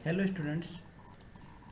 Hello students.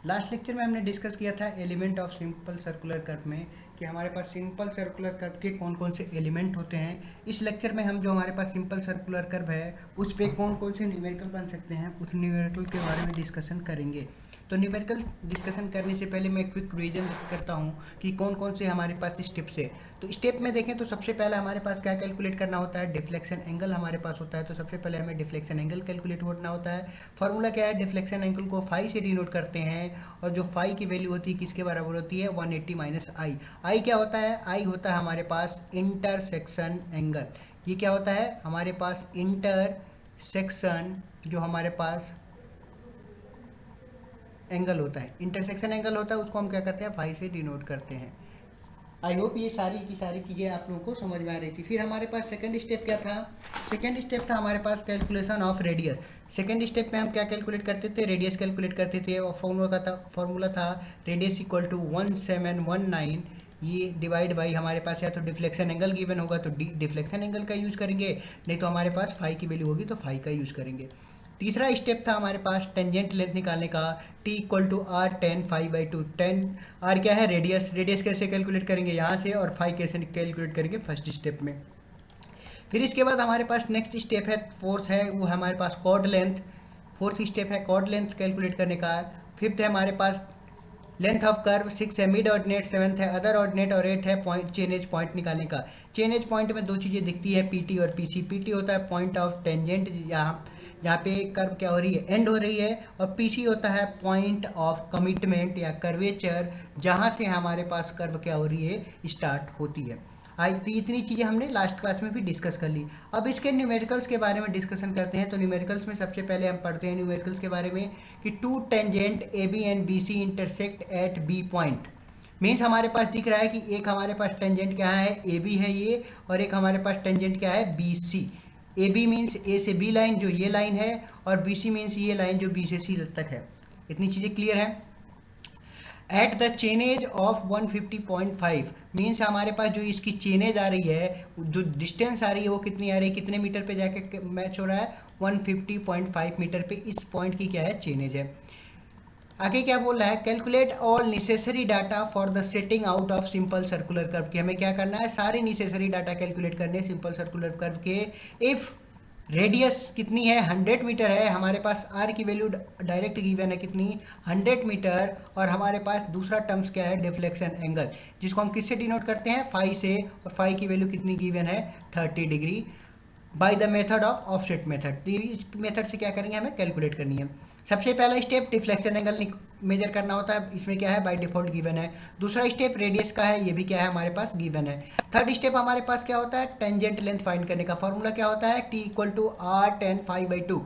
Last lecture में हमने discuss किया था element of simple circular curve में कि हमारे पास सिंपल सर्कुलर कर्व के कौन कौन से एलिमेंट होते हैं। इस लेक्चर में हम जो हमारे पास सिंपल सर्कुलर कर्व है उस पे कौन कौन से न्यूमेरिकल बन सकते हैं उस न्यूमेरिकल के बारे में डिस्कशन करेंगे। तो न्यूमेरिकल डिस्कशन करने से पहले मैं क्विक रिवीजन करता हूँ कि कौन कौन से हमारे पास स्टेप्स है। तो स्टेप में देखें तो सबसे पहले हमारे पास क्या कैलकुलेट करना होता है, डिफ्लेक्शन एंगल हमारे पास होता है। तो सबसे पहले हमें डिफ्लेक्शन एंगल कैलकुलेट करना होता है। फॉर्मूला क्या है, डिफ्लेक्शन एंगल को फाई से डिनोट करते हैं और जो फाई की वैल्यू होती है किसके बराबर होती है, 180 माइनस आई। आई क्या होता है, आई होता है हमारे पास इंटरसेक्शन एंगल। ये क्या होता है हमारे पास इंटरसेक्शन, जो हमारे पास एंगल होता है, इंटरसेक्शन एंगल होता है, उसको हम क्या करते हैं, फाई से डिनोट करते हैं। आई होप ये सारी की सारी चीज़ें आप लोगों को समझ में आ रही थी। फिर हमारे पास सेकंड स्टेप क्या था, सेकंड स्टेप था हमारे पास calculation of radius. Second step में हम क्या कैलकुलेट करते थे, रेडियस कैलकुलेट करते थे और फॉर्मूला था रेडियस इक्वल टू 1719, ये डिवाइड बाई हमारे पास है तो डिफ्लेक्शन एंगल गिवन होगा तो डिफ्लेक्शन एंगल का यूज़ करेंगे, नहीं तो हमारे पास फाई की वैल्यू होगी तो फाई का यूज़ करेंगे। तीसरा स्टेप था हमारे पास टेंजेंट लेंथ निकालने का, T equal to R tan phi by two. Tan R क्या है, रेडियस, रेडियस कैसे कैलकुलेट करेंगे यहाँ से, और फाई कैसे कैलकुलेट करेंगे फर्स्ट स्टेप में। फिर इसके बाद हमारे पास नेक्स्ट स्टेप है, फोर्थ है वो हमारे पास कॉर्ड लेंथ। फोर्थ स्टेप है कॉर्ड लेंथ कैलकुलेट करने का। फिफ्थ है हमारे पास लेंथ ऑफ कर्व, सिक्स है मिड ऑर्डिनेट, सेवन्थ है अदर ऑर्डिनेट और एट है पॉइंट चेन एज पॉइंट निकालने का। चेन एज पॉइंट में दो चीज़ें दिखती है, पीटी और पीसी। पीटी होता है पॉइंट ऑफ टेंजेंट, जहाँ पे कर्व क्या हो रही है, एंड हो रही है, और पीसी होता है पॉइंट ऑफ कमिटमेंट या कर्वेचर, जहाँ से हमारे पास कर्व क्या हो रही है, स्टार्ट होती है। आज तो इतनी चीज़ें हमने लास्ट क्लास में भी डिस्कस कर ली। अब इसके न्यूमेरिकल्स के बारे में डिस्कशन करते हैं। तो न्यूमेरिकल्स में सबसे पहले हम पढ़ते हैं न्यूमेरिकल्स के बारे में कि two tangent A B and B C intersect at B point. Means हमारे पास दिख रहा है कि एक हमारे पास टेंजेंट क्या है, ए बी है ये, और एक हमारे पास टेंजेंट क्या है, B C. A B means A से बी लाइन जो ये लाइन है, और बी सी मीन्स ये लाइन जो बी से सी तक है। इतनी चीज़ें क्लियर है। At the chainage of 150.5 means हमारे पास जो इसकी चेनेज आ रही है, जो डिस्टेंस आ रही है वो कितनी आ रही है, कितने मीटर पे जाके मैच हो रहा है, 150.5 मीटर पे इस पॉइंट की क्या है, चेनेज है। आगे क्या बोल रहा है, calculate all necessary data for the setting out of simple circular curve की। हमें क्या करना है, सारे नेसेसरी डाटा कैलकुलेट करने सिंपल सर्कुलर कर्व के। इफ़ रेडियस कितनी है, 100 मीटर है, हमारे पास आर की वैल्यू डायरेक्ट गिवन है कितनी, 100 मीटर, और हमारे पास दूसरा टर्म्स क्या है, डिफ्लेक्शन एंगल, जिसको हम किससे डिनोट करते हैं, फाई से, और फाई की वैल्यू कितनी गिवन है, 30 degree, by the method of offset method. इस मेथड से क्या करेंगे, हमें कैलकुलेट करनी है। सबसे पहला स्टेप डिफ्लेक्शन एंगल मेजर करना होता है, इसमें क्या है, बाय डिफॉल्ट गिवन है। दूसरा स्टेप रेडियस का है, ये भी क्या है हमारे पास गिवन है। थर्ड स्टेप हमारे पास क्या होता है, टेंजेंट लेंथ फाइंड करने का। फॉर्मूला क्या होता है, T equal to R tan phi by two.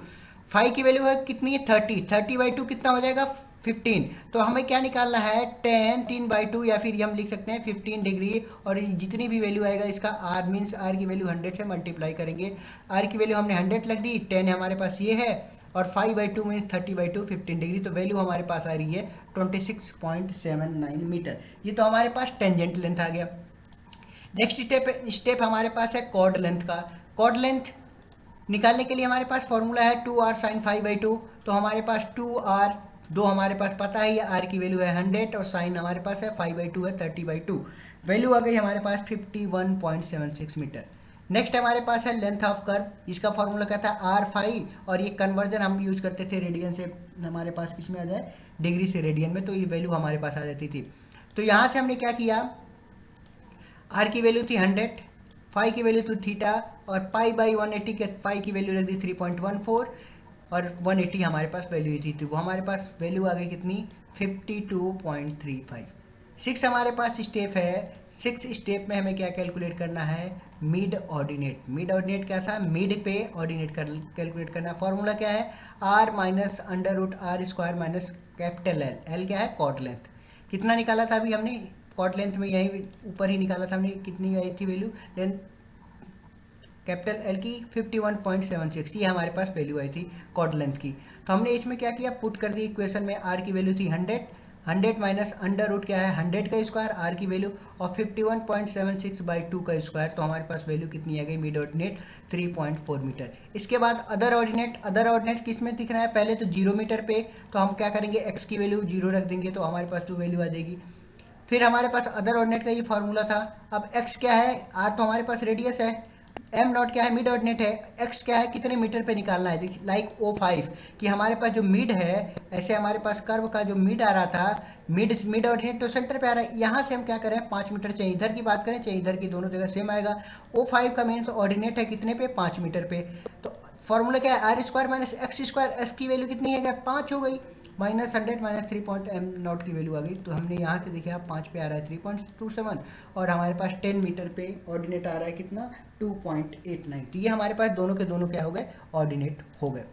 Phi की वैल्यू है कितनी है, 30, 30 बाई टू कितना हो जाएगा, 15। तो हमें क्या निकालना है, 10 3 बाई टू, या फिर ये हम लिख सकते हैं 15 डिग्री, और जितनी भी वैल्यू आएगा इसका आर मीन्स आर की वैल्यू 100 से मल्टीप्लाई करेंगे। आर की वैल्यू हमने 100 लग दी, 10 हमारे पास ये है, और 5 by two means 30 by two, 15 degree, तो वैल्यू हमारे पास आ रही है 26.79 मीटर। ये तो हमारे पास टेंजेंट लेंथ आ गया। नेक्स्ट स्टेप हमारे पास है कॉर्ड लेंथ का। कॉर्ड लेंथ निकालने के लिए हमारे पास फॉर्मूला है 2r साइन 5 बाई टू। तो हमारे पास 2r, दो हमारे पास पता है, ये आर की वैल्यू है 100, और साइन हमारे पास है 5 बाई टू है 30 बाई टू। वैल्यू आ गई हमारे पास 51.76 मीटर। नेक्स्ट हमारे पास है लेंथ ऑफ कर्व, इसका फॉर्मूला क्या था, आर फाई, और ये कन्वर्जन हम यूज करते थे रेडियन से, हमारे पास किस में आ जाए, डिग्री से रेडियन में, तो ये वैल्यू हमारे पास आ जाती थी। तो यहाँ से हमने क्या किया, आर की वैल्यू थी 100, फाई की वैल्यू थी थीटा, और पाई बाई 180 के फाई की वैल्यू रख दी 3.14, और 180 हमारे पास वैल्यू ही थी, तो वो हमारे पास वैल्यू आ गई कितनी, 52.35। सिक्स हमारे पास स्टेप है। सिक्स स्टेप में हमें क्या कैलकुलेट करना है, मिड ऑर्डिनेट। मिड ऑर्डिनेट क्या था, मिड पे ऑर्डिनेट कैलकुलेट करना। फॉर्मूला क्या है, R minus under root R square minus capital L. L क्या है, कॉट लेंथ। कितना निकाला था अभी हमने, कॉट लेंथ में यही ऊपर ही निकाला था हमने, कितनी आई थी वैल्यू, लेंथ कैपिटल एल की 51.76, ये हमारे पास वैल्यू आई थी कॉर्ड लेंथ की। तो हमने इसमें क्या किया, पुट कर दी इक्वेशन में, आर की वैल्यू थी 100, 100 माइनस अंडर रूट क्या है 100 का स्क्वायर आर की वैल्यू और 51.76/2 का स्क्वायर, तो हमारे पास वैल्यू कितनी आ गई मिड ऑर्डिनेट 3.4 मीटर। इसके बाद अदर ऑर्डिनेट किस में दिख रहा है, पहले तो 0 मीटर पे, तो हम क्या करेंगे एक्स की वैल्यू 0 रख देंगे तो हमारे पास जो वैल्यू आ जाएगी। फिर हमारे पास अदर ऑर्डिनेट का ये फार्मूला था। अब एक्स क्या है, आर तो हमारे पास रेडियस है, एम नॉट क्या है मिड ऑर्डिनेट है, एक्स क्या है कितने मीटर पे निकालना है, लाइक O5 कि हमारे पास जो मिड है, ऐसे हमारे पास कर्व का जो मिड आ रहा था, मिड ऑर्डिनेट तो सेंटर पे आ रहा है, यहाँ से हम क्या करें 5 मीटर चाहिए, इधर की बात करें चाहे इधर की, दोनों जगह सेम आएगा। O5 का मीन्स ऑर्डिनेट है कितने पे 5 मीटर पे, तो फॉर्मूला क्या है R square minus X square, S की वैल्यू कितनी है क्या 5 हो गई, माइनस 100 माइनस 3 एम नॉट की वैल्यू आ गई, तो हमने यहाँ से देखा 5 पे आ रहा है 3.27 और हमारे पास 10 मीटर पे ऑर्डिनेट आ रहा है कितना 2.89, तो ये हमारे पास दोनों के दोनों क्या हो गए ऑर्डिनेट हो गए।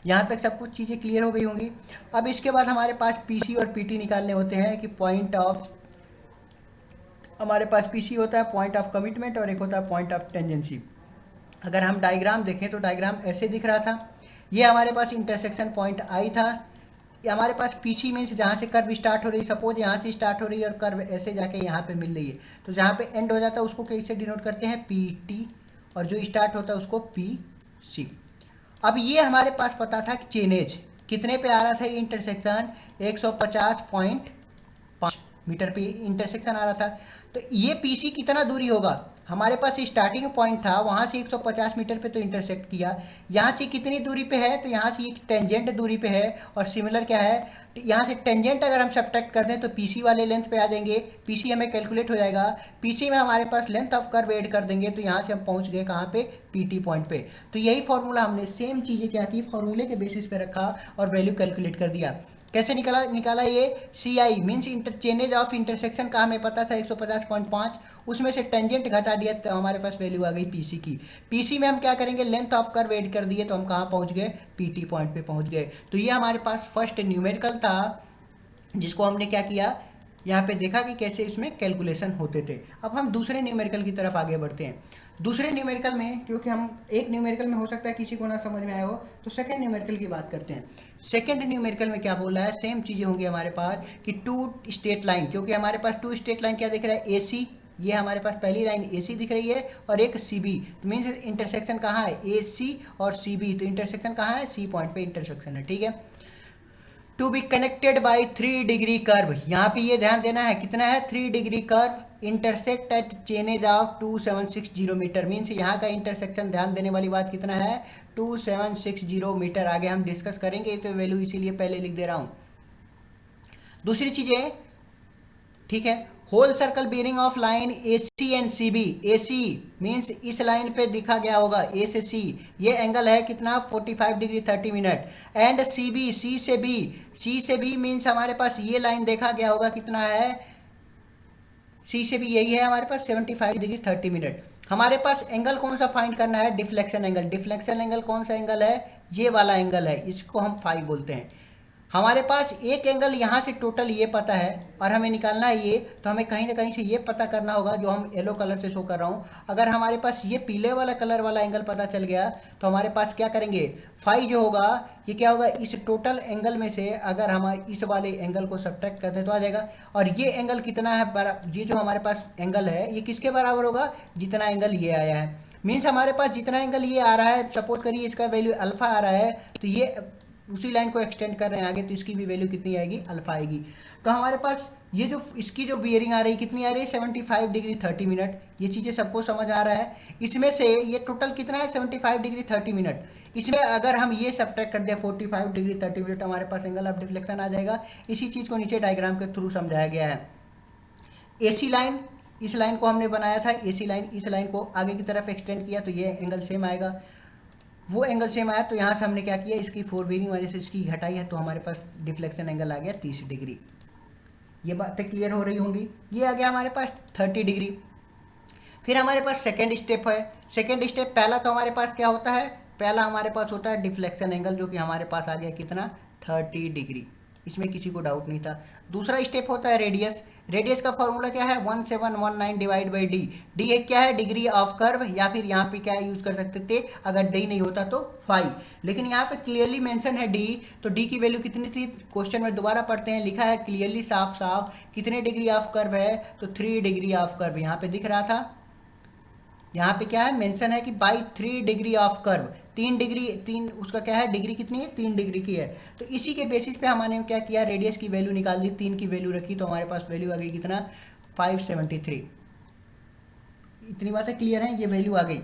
यहाँ तक सब कुछ चीज़ें क्लियर हो गई होंगी। अब इसके बाद हमारे पास पीसी और पीटी निकालने होते हैं कि पॉइंट ऑफ, हमारे पास पीसी होता है पॉइंट ऑफ कमिटमेंट और एक होता है पॉइंट ऑफ टेंजेंसी। अगर हम डायग्राम देखें तो डायग्राम ऐसे दिख रहा था, ये हमारे पास इंटरसेक्शन पॉइंट आई था, ये हमारे पास पीसी मीन्स जहाँ से कर्व स्टार्ट हो रही है, सपोज यहाँ से स्टार्ट हो रही है और कर्व ऐसे जाके यहाँ पे मिल रही है, तो जहाँ पे एंड हो जाता है उसको कैसे डिनोट करते हैं पीटी, और जो स्टार्ट होता है उसको पीसी। अब ये हमारे पास पता था कि चेनेज कितने पे आ रहा था, ये इंटरसेक्शन 150.5 मीटर पे इंटरसेक्शन आ रहा था, तो ये पीसी कितना दूरी होगा, हमारे पास स्टार्टिंग पॉइंट था वहाँ से 150 मीटर पे तो इंटरसेक्ट किया, यहाँ से कितनी दूरी पे है, तो यहाँ से एक टेंजेंट दूरी पे है, और सिमिलर क्या है, यहाँ से टेंजेंट अगर हम सब्ट्रैक्ट कर दें तो पीसी वाले लेंथ पे आ जाएंगे, पीसी हमें कैलकुलेट हो जाएगा, पीसी में हमारे पास लेंथ ऑफ कर्व ऐड कर देंगे, तो यहाँ से हम पहुँच गए कहाँ पे पीटी पॉइंट पे। तो यही फॉर्मूला हमने सेम चीज़ें क्या की, फॉर्मूले के बेसिस पे रखा और वैल्यू कैलकुलेट कर दिया। कैसे निकाला ये C I means interchange of intersection का हमें पता था 150.5, उसमें से टेंजेंट घटा दिया तो हमारे पास वैल्यू आ गई पीसी की। पीसी में हम क्या करेंगे लेंथ ऑफ कर्व ऐड कर दिए, तो हम कहाँ पहुँच गए पीटी पॉइंट पे पहुँच गए। तो ये हमारे पास फर्स्ट न्यूमेरिकल था जिसको हमने क्या किया यहाँ पे देखा कि कैसे इसमें कैलकुलेशन होते थे। अब हम दूसरे न्यूमेरिकल की तरफ आगे बढ़ते हैं। दूसरे न्यूमेरिकल में, क्योंकि हम एक न्यूमेरिकल में हो सकता है किसी को ना समझ में आया हो, तो सेकंड न्यूमेरिकल की बात करते हैं। सेकंड न्यूमेरिकल में क्या बोल रहा है, सेम चीज़ें होंगी हमारे पास कि 2 स्ट्रेट लाइन, क्योंकि हमारे पास 2 स्ट्रेट लाइन क्या दिख रहा है AC, ये हमारे पास पहली लाइन AC दिख रही है और एक CB, तो मीन्स इंटरसेक्शन कहाँ है AC और CB, तो इंटरसेक्शन कहाँ है C पॉइंट पे इंटरसेक्शन है, ठीक है। To be connected by 3 degree curve, यहाँ पे ये ध्यान देना है कितना है 3 degree curve intersect at chainage of 2760 metre, means यहाँ का इंटरसेक्शन ध्यान देने वाली बात कितना है 2760 मीटर। आगे हम डिस्कस करेंगे तो वैल्यू इसीलिए पहले लिख दे रहा हूँ। दूसरी चीज़ें, ठीक है, whole circle bearing of line AC and CB, AC means इस लाइन पे दिखा गया होगा A से C, ये एंगल है कितना 45 degree 30 minute, and CB C से B मीन्स हमारे पास ये लाइन देखा गया होगा कितना है C से B, यही है हमारे पास 75 डिग्री 30 मिनट। हमारे पास एंगल कौन सा फाइंड करना है, डिफ्लेक्शन एंगल। डिफ्लेक्शन एंगल कौन सा एंगल है, ये वाला एंगल है, इसको हम फाई बोलते हैं। हमारे पास एक एंगल यहाँ से टोटल ये पता है और हमें निकालना है ये, तो हमें कहीं ना कहीं से ये पता करना होगा जो हम येलो कलर से शो कर रहा हूँ। अगर हमारे पास ये पीले वाला कलर वाला एंगल पता चल गया तो हमारे पास क्या करेंगे, फाई जो होगा ये क्या होगा, इस टोटल एंगल में से अगर हमारे इस वाले एंगल को सब्ट्रैक्ट करते तो आ जाएगा। और ये एंगल कितना है, ये जो हमारे पास एंगल है ये किसके बराबर होगा, जितना एंगल ये आया है। मीन्स हमारे पास जितना एंगल ये आ रहा है, सपोज करिए इसका वैल्यू अल्फा आ रहा है, तो ये उसी लाइन को एक्सटेंड कर रहे हैं आगे, तो इसकी भी वैल्यू कितनी आएगी, अल्फा आएगी। तो हमारे पास ये जो इसकी जो बियरिंग आ रही है कितनी आ रही है 75 डिग्री 30 मिनट, ये चीज़ें सबको समझ आ रहा है। इसमें से ये टोटल कितना है 75 डिग्री 30 मिनट, इसमें अगर हम ये सब्ट्रैक्ट कर दें 45 डिग्री 30 मिनट, हमारे पास एंगल ऑफ डिफ्लेक्शन आ जाएगा। इसी चीज़ को नीचे डायग्राम के थ्रू समझाया गया है। AC लाइन, इस लाइन को हमने बनाया था, AC लाइन इस लाइन को आगे की तरफ एक्सटेंड किया तो ये एंगल सेम आएगा, वो एंगल सेम आया, तो यहाँ से हमने क्या किया, इसकी 4 बेरिंग वजह से इसकी घटाई है, तो हमारे पास डिफ्लेक्शन एंगल आ गया 30 डिग्री। ये बातें क्लियर हो रही होंगी। ये आ गया हमारे पास 30 डिग्री। फिर हमारे पास सेकेंड स्टेप है। सेकेंड स्टेप, पहला तो हमारे पास क्या होता है, पहला हमारे पास होता है डिफ्लेक्शन एंगल, जो कि हमारे पास आ गया कितना 30 डिग्री, इसमें किसी को डाउट नहीं था। दूसरा स्टेप होता है रेडियस। रेडियस का फॉर्मूला क्या है 1719 डिवाइड बाई डी। डी एक क्या है डिग्री ऑफ कर्व, या फिर यहाँ पे क्या यूज कर सकते थे अगर डी नहीं होता तो फाई, लेकिन यहाँ पे क्लियरली मेंशन है डी, तो डी की वैल्यू कितनी थी क्वेश्चन में दोबारा पढ़ते हैं, लिखा है क्लियरली साफ साफ कितने डिग्री ऑफ कर्व है, तो 3 डिग्री ऑफ कर्व यहाँ पे दिख रहा था। यहाँ पे क्या है मेंशन है कि by 3 degree of curve, 3 degree, 3 उसका क्या है डिग्री कितनी है 3 डिग्री की है। तो इसी के बेसिस पे हमने क्या किया रेडियस की वैल्यू निकाल दी, 3 की वैल्यू रखी, तो हमारे पास वैल्यू आ गई कितना 573। इतनी बातें क्लियर हैं, ये वैल्यू आ गई।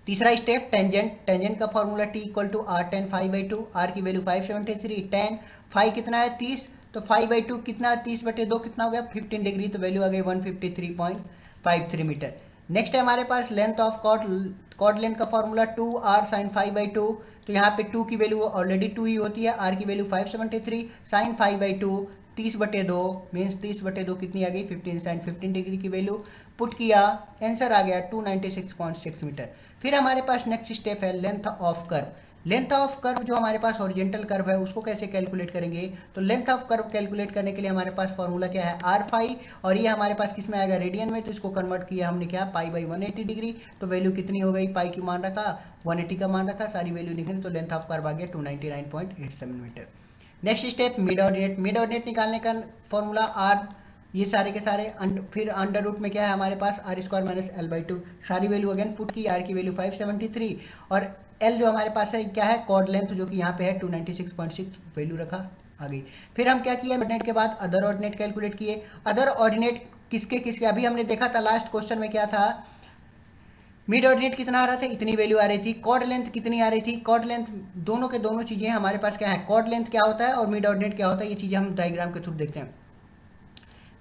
तीसरा स्टेप टेंजेंट, टेंजेंट का formula T equal to R tan five by two, आर की वैल्यू 573, टेन फाइव कितना है 30, तो 5/2 कितना 30/2 कितना हो गया 15 डिग्री, तो वैल्यू आ गई 153.53 मीटर। नेक्स्ट है हमारे पास length of chord, chord length का फॉर्मूला 2r sin 5/2, तो यहाँ पे 2 की वैल्यू ऑलरेडी 2 ही होती है, r की वैल्यू 573, sin 5/2 30/2 मीन्स 30/2 कितनी आ गई 15 sin 15 डिग्री की वैल्यू पुट किया, आंसर आ गया 296.6 मीटर। फिर हमारे पास नेक्स्ट स्टेप है length of curve. Length of curve जो हमारे पास हॉरिजॉन्टल कर्व है उसको कैसे कैलकुलेट करेंगे, तो लेंथ ऑफ कर्व कैलकुलेट करने के लिए हमारे पास फॉर्मूला क्या है आर फाई, और ये हमारे पास किस में आएगा रेडियन में, तो इसको कन्वर्ट किया हमने क्या पाई/180 डिग्री, तो वैल्यू कितनी हो गई पाई की मान रखा 180 का मान रखा, सारी वैल्यू निकली, तो लेंथ ऑफ कर्व आ गया 299.87 metre. Next step mid ordinate, mid ordinate निकालने का फॉर्मूला आर, ये सारे के सारे फिर अंडर रूट में क्या है हमारे पास आर स्क्वायर माइनस L/2, सारी वैल्यू अगेन पुट की, आर की वैल्यू 573 और एल जो हमारे पास है क्या है कॉर्ड लेंथ जो कि यहाँ पे है 296.6 वैल्यू रखा आ गई। फिर हम क्या किया ऑर्डिनेट के बाद अदर ऑर्डिनेट कैलकुलेट किए। अदर ऑर्डिनेट किसके किसके, अभी हमने देखा था लास्ट क्वेश्चन में क्या था मिड ऑर्डिनेट कितना आ रहा था इतनी वैल्यू आ रही थी, कॉर्ड लेंथ कितनी आ रही थी, कॉर्ड लेंथ दोनों के दोनों चीज़ें हमारे पास क्या है, कॉर्ड लेंथ क्या होता है और मिड ऑर्डिनेट क्या होता है, ये चीज़ें हम डायग्राम के थ्रू देखते हैं।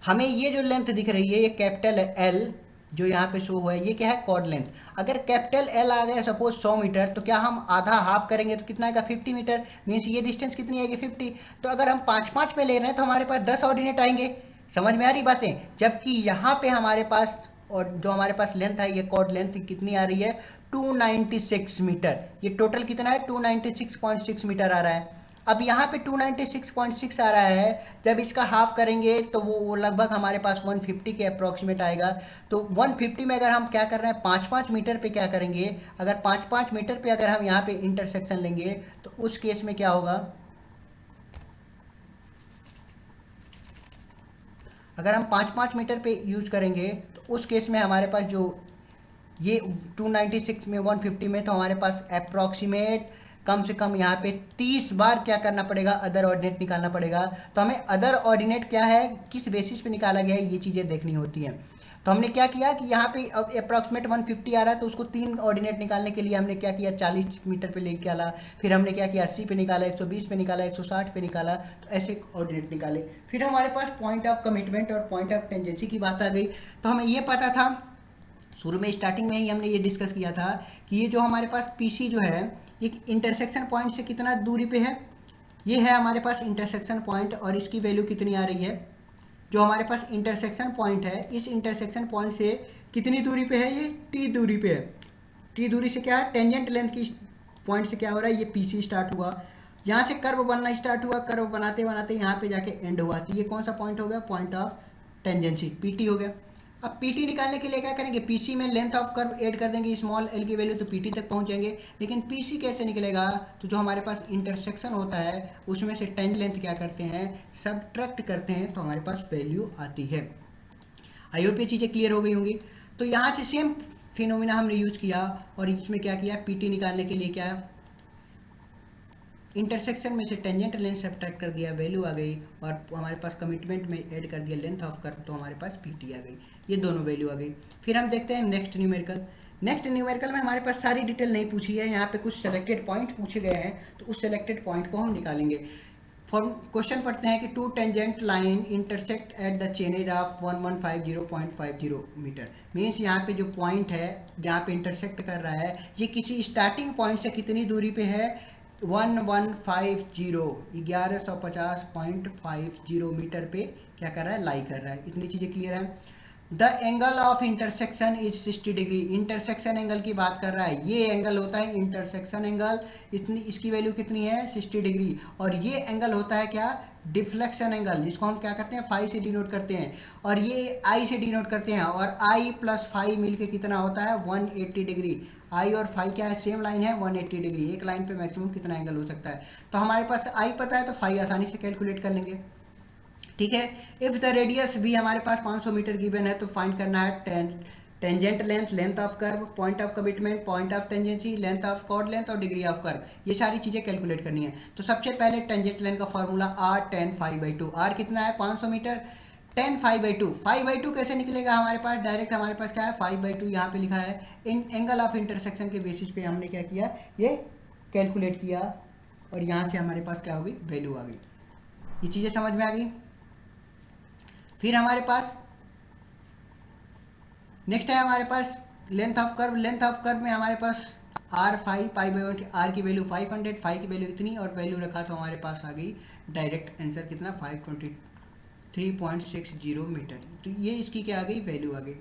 हमें ये जो लेंथ दिख रही है ये कैपिटल एल जो यहाँ पे शो हुआ है ये क्या है कॉर्ड लेंथ, अगर कैपिटल एल आ गया सपोज 100 मीटर, तो क्या हम आधा हाफ करेंगे तो कितना आएगा 50 मीटर, मीन्स ये डिस्टेंस कितनी आएगी 50, तो अगर हम 5-5 में ले रहे हैं तो हमारे पास 10 ऑर्डिनेट आएंगे, समझ में आ रही बातें। जबकि यहाँ पे हमारे पास और जो हमारे पास लेंथ है ये कॉर्ड लेंथ कितनी आ रही है 296 मीटर, ये टोटल कितना है 296.6 मीटर आ रहा है। अब यहाँ पे 296.6 आ रहा है, जब इसका हाफ करेंगे तो वो लगभग हमारे पास 150 के अप्रॉक्सीमेट आएगा। तो 150 में अगर हम क्या कर रहे हैं 5-5 मीटर पे क्या करेंगे, अगर 5-5 मीटर पे अगर हम यहाँ पे इंटरसेक्शन लेंगे तो उस केस में क्या होगा, अगर हम 5-5 मीटर पे यूज करेंगे तो उस केस में हमारे पास जो ये 296 में 150 में, तो हमारे पास अप्रॉक्सीमेट कम से कम यहाँ पे 30 बार क्या करना पड़ेगा अदर ऑर्डिनेट निकालना पड़ेगा। तो हमें अदर ऑर्डिनेट क्या है किस बेसिस पे निकाला गया है ये चीज़ें देखनी होती हैं। तो हमने क्या किया कि यहाँ पे अब अप्रॉक्सीमेट 150 आ रहा है तो उसको 3 ऑर्डिनेट निकालने के लिए हमने क्या किया 40 मीटर पे लेके आला, फिर हमने क्या किया 80 पे निकाला, 120 पे निकाला, 160 पे निकाला, तो ऐसे ऑर्डिनेट निकाले। फिर हमारे पास पॉइंट ऑफ कमिटमेंट और पॉइंट ऑफ टेंजेंसी की बात आ गई। तो हमें ये पता था शुरू में स्टार्टिंग में ही हमने ये डिस्कस किया था कि ये जो हमारे पास पीसी जो है ये इंटरसेक्शन पॉइंट से कितना दूरी पे है, ये है हमारे पास इंटरसेक्शन पॉइंट और इसकी वैल्यू कितनी आ रही है, जो हमारे पास इंटरसेक्शन पॉइंट है इस इंटरसेक्शन पॉइंट से कितनी दूरी पे है, ये टी दूरी पे है। टी दूरी से क्या है टेंजेंट लेंथ की पॉइंट से क्या हो रहा है ये पीसी स्टार्ट हुआ, यहाँ से कर्व बनना स्टार्ट हुआ, कर्व बनाते बनाते यहाँ पे जाके एंड हुआ, तो ये कौन सा पॉइंट हो गया पॉइंट ऑफ टेंजेंसी पीटी हो गया। अब पीटी निकालने के लिए क्या करेंगे पीसी में लेंथ ऑफ कर्व ऐड कर देंगे स्मॉल एल की वैल्यू, तो पीटी तक पहुंच जाएंगे। लेकिन पीसी कैसे निकलेगा, तो जो हमारे पास इंटरसेक्शन होता है उसमें से टेंजेंट लेंथ क्या करते हैं सबट्रैक्ट करते हैं, तो हमारे पास वैल्यू आती है। आई होप ये चीज़ें क्लियर हो गई होंगी। तो यहाँ से सेम फिनोमिना हमने यूज किया और इसमें क्या किया पीटी निकालने के लिए क्या इंटरसेक्शन में से टेंजेंट लेंथ सब्ट्रैक्ट कर दिया, वैल्यू आ गई, और हमारे पास कमिटमेंट में ऐड कर दिया लेंथ ऑफ कर्व, तो हमारे पास पीटी आ गई, ये दोनों वैल्यू आ गई। फिर हम देखते हैं नेक्स्ट न्यूमेरिकल। नेक्स्ट न्यूमेरिकल में हमारे पास सारी डिटेल नहीं पूछी है, यहाँ पे कुछ सेलेक्टेड पॉइंट पूछे गए हैं, तो उस सेलेक्टेड पॉइंट को हम निकालेंगे। फॉर्म क्वेश्चन पढ़ते हैं कि 2 tangent line intersect at the chainage of 1150.50 metre, means यहाँ पे जो पॉइंट है जहाँ पे इंटरसेक्ट कर रहा है ये किसी स्टार्टिंग पॉइंट से कितनी दूरी पे है 1150 मीटर पे क्या कर रहा है लाई कर रहा है। इतनी चीज़ें क्लियर है। The angle of intersection is 60 degree. Intersection angle की बात कर रहा है, ये एंगल होता है इंटरसेक्शन एंगल, इतनी इसकी वैल्यू कितनी है 60 डिग्री। और ये एंगल होता है क्या, डिफ्लेक्शन एंगल, जिसको हम क्या करते हैं फाई से डिनोट करते हैं, और ये आई से डिनोट करते हैं। और आई प्लस फाई मिलके कितना होता है 180 डिग्री। आई और फाई क्या है, सेम लाइन है 180 डिग्री। एक लाइन पे मैक्सिमम कितना एंगल हो सकता है। तो हमारे पास आई पता है तो फाई आसानी से कैलकुलेट कर लेंगे, ठीक है। इफ द रेडियस भी हमारे पास 500 मीटर गिवन है तो फाइंड करना है tangent length, length of curve, point of commencement, point of tangency, length of chord length और डिग्री ऑफ कर्व, ये सारी चीज़ें कैलकुलेट करनी है। तो सबसे पहले टेंजेंट लेंथ का formula R tan phi by two. R कितना है 500 metre, tan phi by two. Phi by two कैसे निकलेगा हमारे पास, डायरेक्ट हमारे पास क्या है फाई बाई टू यहाँ पे लिखा है। इन एंगल ऑफ इंटरसेक्शन के बेसिस पे हमने क्या किया, ये कैलकुलेट किया, और यहाँ से हमारे पास क्या हो गई, वैल्यू आ गई। ये चीज़ें समझ में आ गई। फिर हमारे पास नेक्स्ट है हमारे पास length of curve. Length of curve में हमारे पास R phi pi by R की वैल्यू 500, फाई की वैल्यू इतनी, और वैल्यू रखा तो हमारे पास आ गई डायरेक्ट आंसर कितना 523.60 मीटर। तो ये इसकी क्या आ गई, वैल्यू आ गई।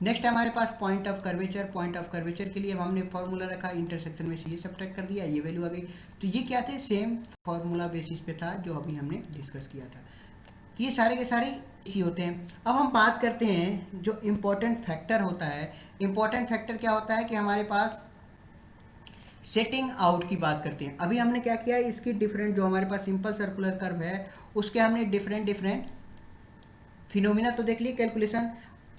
नेक्स्ट हमारे पास point of curvature. Point of curvature के लिए अब हमने फॉर्मूला रखा, इंटरसेक्शन में से ये सब्ट्रैक्ट कर दिया, ये वैल्यू आ गई। तो ये क्या थे, सेम फॉर्मूला बेसिस पे था जो अभी हमने डिस्कस किया था। तो ये सारे के सारे इसी होते हैं। अब हम बात करते हैं जो इम्पोर्टेंट फैक्टर होता है। इम्पोर्टेंट फैक्टर क्या होता है कि हमारे पास सेटिंग आउट की बात करते हैं। अभी हमने क्या किया, इसकी डिफरेंट जो हमारे पास सिंपल सर्कुलर कर्व है उसके हमने डिफरेंट फिनोमिना तो देख लिए, कैलकुलेशन।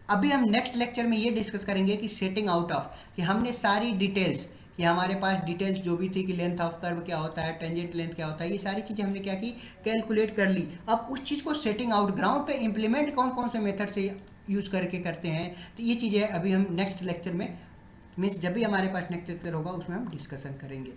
अभी हम नेक्स्ट लेक्चर में ये डिस्कस करेंगे कि सेटिंग आउट ऑफ, कि हमने सारी डिटेल्स, कि हमारे पास डिटेल्स जो भी थी कि लेंथ ऑफ कर्व क्या होता है, टेंजेंट लेंथ क्या होता है, ये सारी चीज़ें हमने क्या की, कैलकुलेट कर ली। अब उस चीज़ को सेटिंग आउट ग्राउंड पे इम्प्लीमेंट कौन कौन से मेथड से यूज़ करके करते हैं, तो ये चीज़ें अभी हम नेक्स्ट लेक्चर में, मीन्स जब भी हमारे पास नेक्स्ट लेक्चर होगा उसमें हम डिस्कशन करेंगे।